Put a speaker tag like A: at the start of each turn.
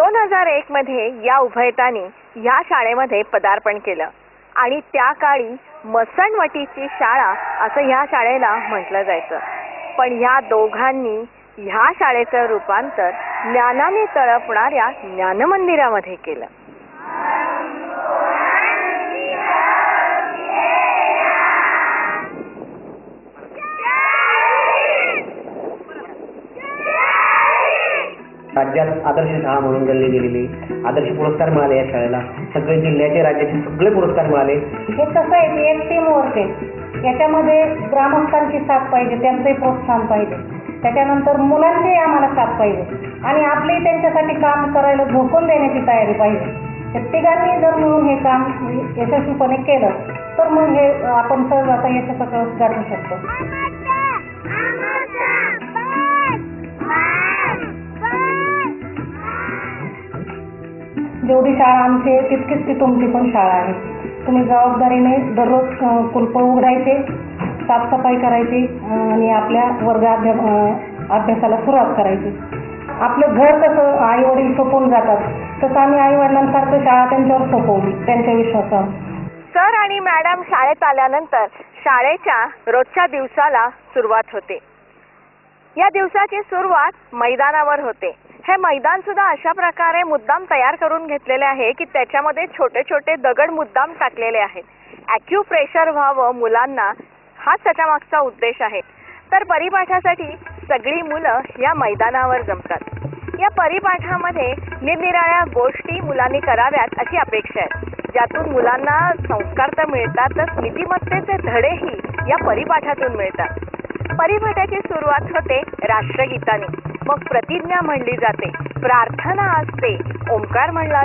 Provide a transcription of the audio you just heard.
A: 2001 मध्ये या उभयतांनी ह्या शाळेमध्ये पदार्पण केलं आणि त्या काळी मसणवटीची शाळा असं ह्या शाळेला म्हटलं जायचं. पण ह्या दोघांनी ह्या शाळेचं रूपांतर ज्ञानाने तळपणाऱ्या ज्ञानमंदिरामध्ये केलं.
B: राज्यात आदर्श शाळा म्हणून गणली गेलेली, आदर्श पुरस्कार मिळाले या शाळेला. सगळे जिल्ह्याचे राज्याचे सगळे पुरस्कार मिळाले.
C: हे कसं आहे की एक टीम वर्क आहे. याच्यामध्ये ग्रामस्थांची साथ पाहिजे, त्यांचंही प्रोत्साहन पाहिजे, त्याच्यानंतर मुलांची आम्हाला साथ पाहिजे आणि आपलेही त्यांच्यासाठी काम करायला झोकून देण्याची तयारी पाहिजे. या तिघांनी जर मिळून हे काम यशस्वीपणे केलं तर मग हे आपण सहज आता यशाचं गाठू शकतो. जेवढी शाळा आमची आहे तितकीच ती तुमची पण शाळा आहे. तुम्ही जबाबदारीने दररोज कुलप उघडायचे, साफसफाई करायची आणि आपल्या अभ्यासाला सुरुवात करायची. आपलं घर कसं आई वडील सोपवून जातात तसं आम्ही आई वडिलांसारखं शाळा त्यांच्यावर सोपवली, त्यांच्या विश्वासावर.
A: सर आणि मॅडम शाळेत आल्यानंतर शाळेच्या रोजच्या दिवसाला सुरुवात होते. या दिवसाची सुरुवात मैदानावर होते. हे मैदान सुद्धा अशा प्रकारे मुद्दाम तयार करून घेतलेले आहे की त्याच्यामध्ये छोटे छोटे दगड मुद्दाम टाकलेले आहेत. ॲक्युप्रेशर व्हावं मुलांना, हाच त्याच्या मागचा उद्देश आहे. तर परिपाठासाठी सगळी मुलं या मैदानावर जमतात. या परिपाठामध्ये निरनिराळ्या गोष्टी मुलांनी कराव्यात अशी अपेक्षा आहे, ज्यातून मुलांना संस्कार तर मिळतातच, नीतिमत्तेचे धडेही या परिपाठातून मिळतात. परिपाठाची सुरुवात होते राष्ट्रगीताने, मग प्रतिज्ञा म्हणली जाते, प्रार्थना असते, ओंकार म्हणला